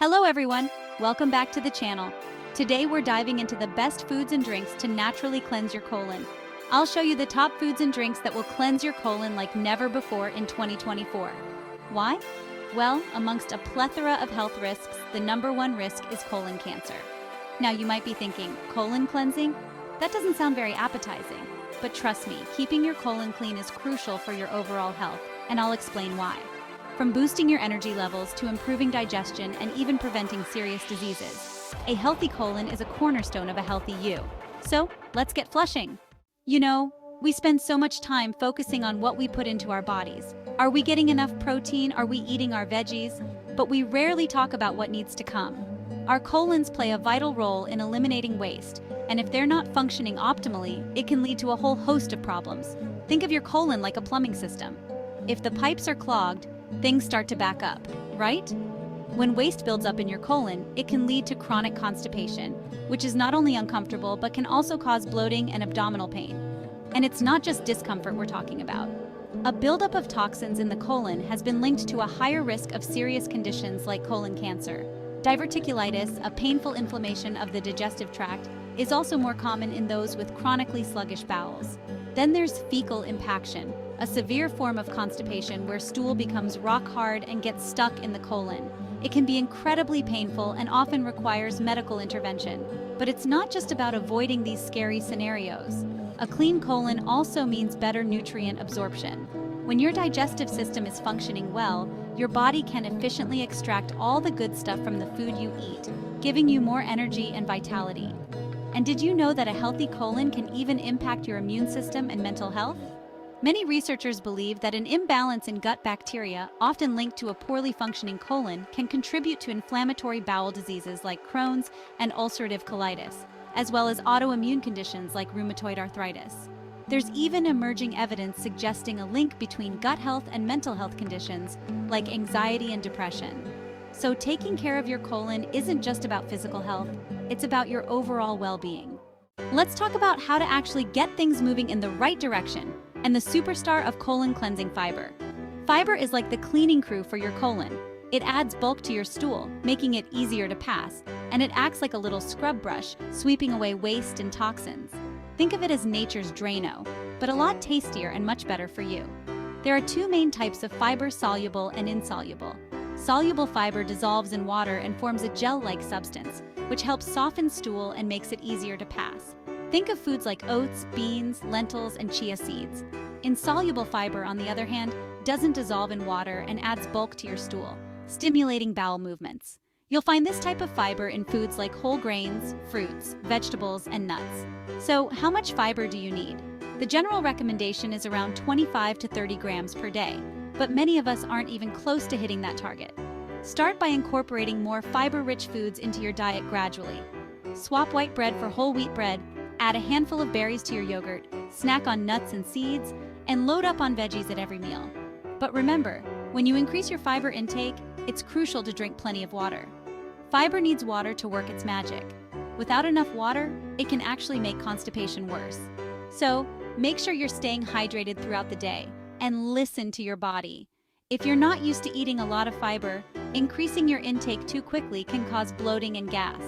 Hello everyone, welcome back to the channel. Today we're diving into the best foods and drinks to naturally cleanse your colon. I'll show you the top foods and drinks that will cleanse your colon like never before in 2024. Why? Well, amongst a plethora of health risks, the number one risk is colon cancer. Now you might be thinking, colon cleansing? That doesn't sound very appetizing. But trust me, keeping your colon clean is crucial for your overall health, and I'll explain why. From boosting your energy levels to improving digestion and even preventing serious diseases, a healthy colon is a cornerstone of a healthy you. So, let's get flushing. You know, we spend so much time focusing on what we put into our bodies. Are we getting enough protein? Are we eating our veggies? But we rarely talk about what needs to come. Our colons play a vital role in eliminating waste, and if they're not functioning optimally, it can lead to a whole host of problems. Think of your colon like a plumbing system. If the pipes are clogged, things start to back up, right? When waste builds up in your colon, it can lead to chronic constipation, which is not only uncomfortable but can also cause bloating and abdominal pain. And it's not just discomfort we're talking about. A buildup of toxins in the colon has been linked to a higher risk of serious conditions like colon cancer. Diverticulitis, a painful inflammation of the digestive tract, is also more common in those with chronically sluggish bowels. Then there's fecal impaction, a severe form of constipation where stool becomes rock hard and gets stuck in the colon. It can be incredibly painful and often requires medical intervention. But it's not just about avoiding these scary scenarios. A clean colon also means better nutrient absorption. When your digestive system is functioning well, your body can efficiently extract all the good stuff from the food you eat, giving you more energy and vitality. And did you know that a healthy colon can even impact your immune system and mental health? Many researchers believe that an imbalance in gut bacteria, often linked to a poorly functioning colon, can contribute to inflammatory bowel diseases like Crohn's and ulcerative colitis, as well as autoimmune conditions like rheumatoid arthritis. There's even emerging evidence suggesting a link between gut health and mental health conditions like anxiety and depression. So taking care of your colon isn't just about physical health, it's about your overall well-being. Let's talk about how to actually get things moving in the right direction, and the superstar of colon cleansing, fiber. Fiber is like the cleaning crew for your colon. It adds bulk to your stool, making it easier to pass, and it acts like a little scrub brush, sweeping away waste and toxins. Think of it as nature's Drano, but a lot tastier and much better for you. There are two main types of fiber, soluble and insoluble. Soluble fiber dissolves in water and forms a gel-like substance, which helps soften stool and makes it easier to pass. Think of foods like oats, beans, lentils, and chia seeds. Insoluble fiber, on the other hand, doesn't dissolve in water and adds bulk to your stool, stimulating bowel movements. You'll find this type of fiber in foods like whole grains, fruits, vegetables, and nuts. So, how much fiber do you need? The general recommendation is around 25 to 30 grams per day, but many of us aren't even close to hitting that target. Start by incorporating more fiber-rich foods into your diet gradually. Swap white bread for whole wheat bread, add a handful of berries to your yogurt, snack on nuts and seeds, and load up on veggies at every meal. But remember, when you increase your fiber intake, it's crucial to drink plenty of water. Fiber needs water to work its magic. Without enough water, it can actually make constipation worse. So, make sure you're staying hydrated throughout the day, and listen to your body. If you're not used to eating a lot of fiber, increasing your intake too quickly can cause bloating and gas.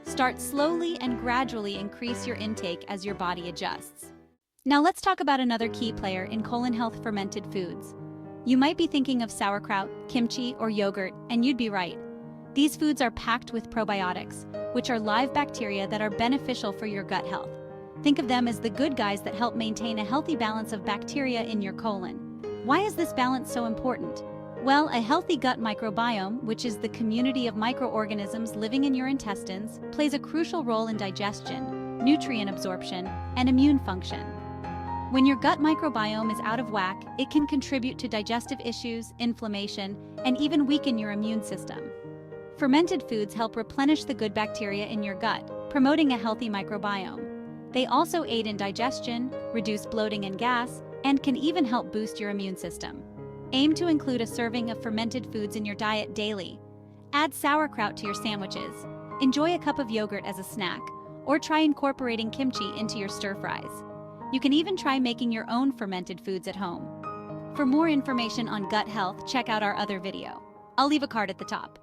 Start slowly and gradually increase your intake as your body adjusts. Now let's talk about another key player in colon health: fermented foods. You might be thinking of sauerkraut, kimchi, or yogurt, and you'd be right. These foods are packed with probiotics, which are live bacteria that are beneficial for your gut health. Think of them as the good guys that help maintain a healthy balance of bacteria in your colon. Why is this balance so important? Well, a healthy gut microbiome, which is the community of microorganisms living in your intestines, plays a crucial role in digestion, nutrient absorption, and immune function. When your gut microbiome is out of whack, it can contribute to digestive issues, inflammation, and even weaken your immune system. Fermented foods help replenish the good bacteria in your gut, promoting a healthy microbiome. They also aid in digestion, reduce bloating and gas, and can even help boost your immune system. Aim to include a serving of fermented foods in your diet daily. Add sauerkraut to your sandwiches. Enjoy a cup of yogurt as a snack, or try incorporating kimchi into your stir-fries. You can even try making your own fermented foods at home. For more information on gut health, check out our other video. I'll leave a card at the top.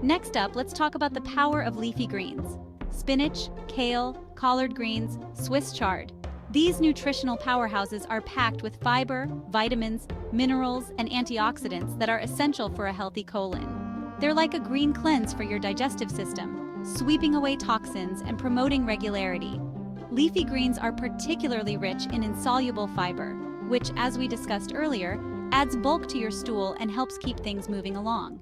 Next up, let's talk about the power of leafy greens. Spinach, kale, collard greens, Swiss chard. These nutritional powerhouses are packed with fiber, vitamins, minerals, and antioxidants that are essential for a healthy colon. They're like a green cleanse for your digestive system, sweeping away toxins and promoting regularity. Leafy greens are particularly rich in insoluble fiber, which, as we discussed earlier, adds bulk to your stool and helps keep things moving along.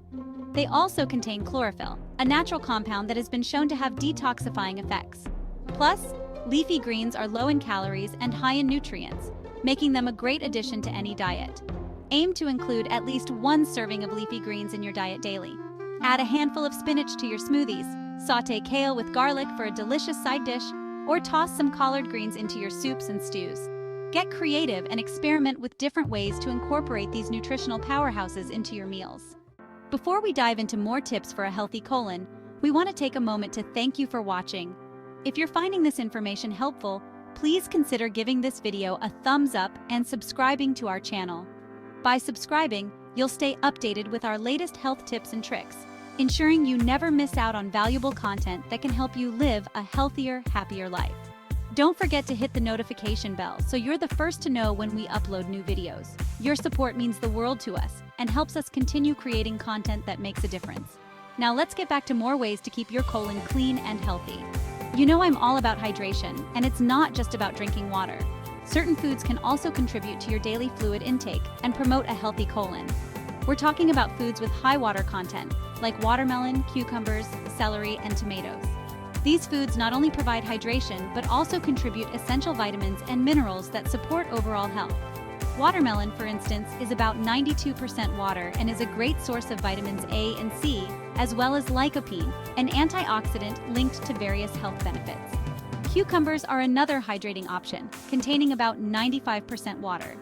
They also contain chlorophyll, a natural compound that has been shown to have detoxifying effects. Plus, leafy greens are low in calories and high in nutrients, making them a great addition to any diet. Aim to include at least one serving of leafy greens in your diet daily. Add a handful of spinach to your smoothies, sauté kale with garlic for a delicious side dish, or toss some collard greens into your soups and stews. Get creative and experiment with different ways to incorporate these nutritional powerhouses into your meals. Before we dive into more tips for a healthy colon, we want to take a moment to thank you for watching. If you're finding this information helpful, please consider giving this video a thumbs up and subscribing to our channel. By subscribing, you'll stay updated with our latest health tips and tricks, ensuring you never miss out on valuable content that can help you live a healthier, happier life. Don't forget to hit the notification bell so you're the first to know when we upload new videos. Your support means the world to us and helps us continue creating content that makes a difference. Now let's get back to more ways to keep your colon clean and healthy. You know I'm all about hydration, and it's not just about drinking water. Certain foods can also contribute to your daily fluid intake and promote a healthy colon. We're talking about foods with high water content, like watermelon, cucumbers, celery, and tomatoes. These foods not only provide hydration, but also contribute essential vitamins and minerals that support overall health. Watermelon, for instance, is about 92% water and is a great source of vitamins A and C, as well as lycopene, an antioxidant linked to various health benefits. Cucumbers are another hydrating option, containing about 95% water.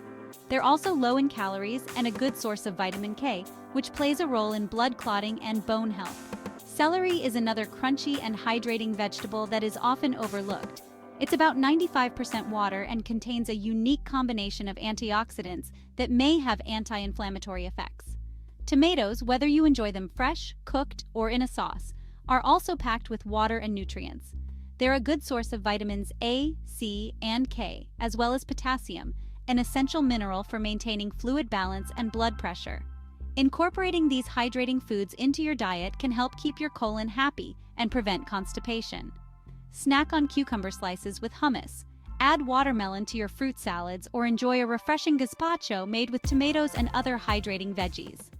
They're also low in calories and a good source of vitamin K, which plays a role in blood clotting and bone health. Celery is another crunchy and hydrating vegetable that is often overlooked. It's about 95% water and contains a unique combination of antioxidants that may have anti-inflammatory effects. Tomatoes, whether you enjoy them fresh, cooked, or in a sauce, are also packed with water and nutrients. They're a good source of vitamins A, C, and K, as well as potassium, an essential mineral for maintaining fluid balance and blood pressure. Incorporating these hydrating foods into your diet can help keep your colon happy and prevent constipation. Snack on cucumber slices with hummus. Add watermelon to your fruit salads or enjoy a refreshing gazpacho made with tomatoes and other hydrating veggies.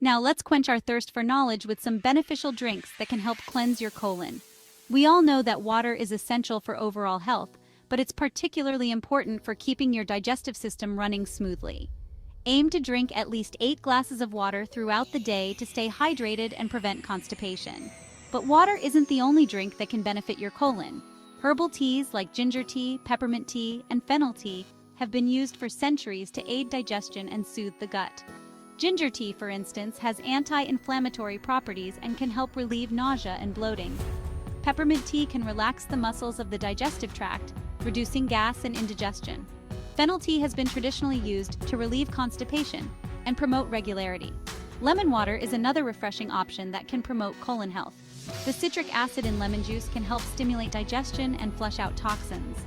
Now let's quench our thirst for knowledge with some beneficial drinks that can help cleanse your colon. We all know that water is essential for overall health, but it's particularly important for keeping your digestive system running smoothly. Aim to drink at least 8 glasses of water throughout the day to stay hydrated and prevent constipation. But water isn't the only drink that can benefit your colon. Herbal teas like ginger tea, peppermint tea, and fennel tea have been used for centuries to aid digestion and soothe the gut. Ginger tea, for instance, has anti-inflammatory properties and can help relieve nausea and bloating. Peppermint tea can relax the muscles of the digestive tract, reducing gas and indigestion. Fennel tea has been traditionally used to relieve constipation and promote regularity. Lemon water is another refreshing option that can promote colon health. The citric acid in lemon juice can help stimulate digestion and flush out toxins.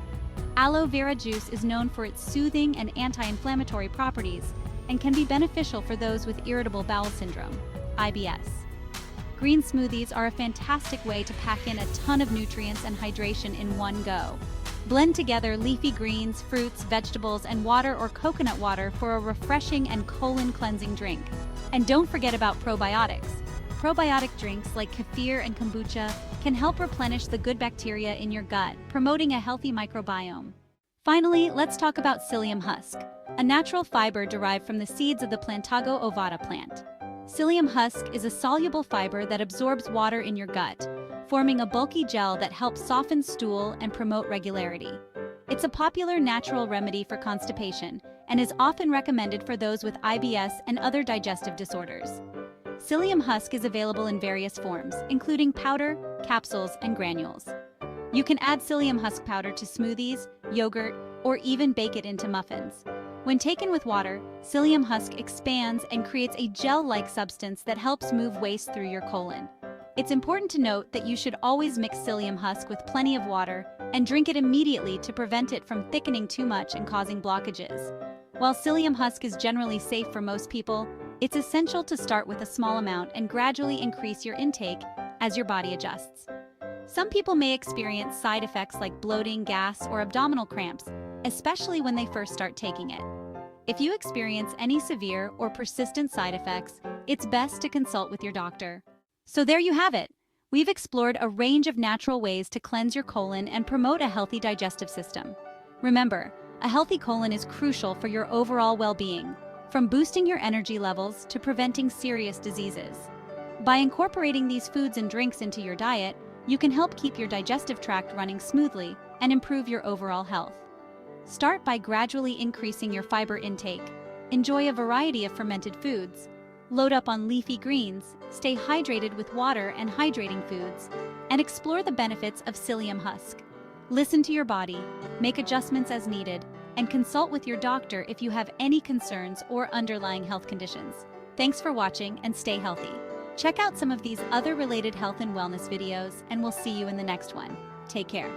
Aloe vera juice is known for its soothing and anti-inflammatory properties and can be beneficial for those with irritable bowel syndrome, IBS. Green smoothies are a fantastic way to pack in a ton of nutrients and hydration in one go. Blend together leafy greens, fruits, vegetables, and water or coconut water for a refreshing and colon-cleansing drink. And don't forget about probiotics. Probiotic drinks like kefir and kombucha can help replenish the good bacteria in your gut, promoting a healthy microbiome. Finally, let's talk about psyllium husk, a natural fiber derived from the seeds of the Plantago ovata plant. Psyllium husk is a soluble fiber that absorbs water in your gut, forming a bulky gel that helps soften stool and promote regularity. It's a popular natural remedy for constipation and is often recommended for those with IBS and other digestive disorders. Psyllium husk is available in various forms, including powder, capsules, and granules. You can add psyllium husk powder to smoothies, yogurt, or even bake it into muffins. When taken with water, psyllium husk expands and creates a gel-like substance that helps move waste through your colon. It's important to note that you should always mix psyllium husk with plenty of water and drink it immediately to prevent it from thickening too much and causing blockages. While psyllium husk is generally safe for most people, it's essential to start with a small amount and gradually increase your intake as your body adjusts. Some people may experience side effects like bloating, gas, or abdominal cramps, especially when they first start taking it. If you experience any severe or persistent side effects, it's best to consult with your doctor. So there you have it. We've explored a range of natural ways to cleanse your colon and promote a healthy digestive system. Remember, a healthy colon is crucial for your overall well-being, from boosting your energy levels to preventing serious diseases. By incorporating these foods and drinks into your diet, you can help keep your digestive tract running smoothly and improve your overall health. Start by gradually increasing your fiber intake. Enjoy a variety of fermented foods. Load up on leafy greens, stay hydrated with water and hydrating foods, and explore the benefits of psyllium husk. Listen to your body, make adjustments as needed, and consult with your doctor if you have any concerns or underlying health conditions. Thanks for watching and stay healthy. Check out some of these other related health and wellness videos, and we'll see you in the next one. Take care.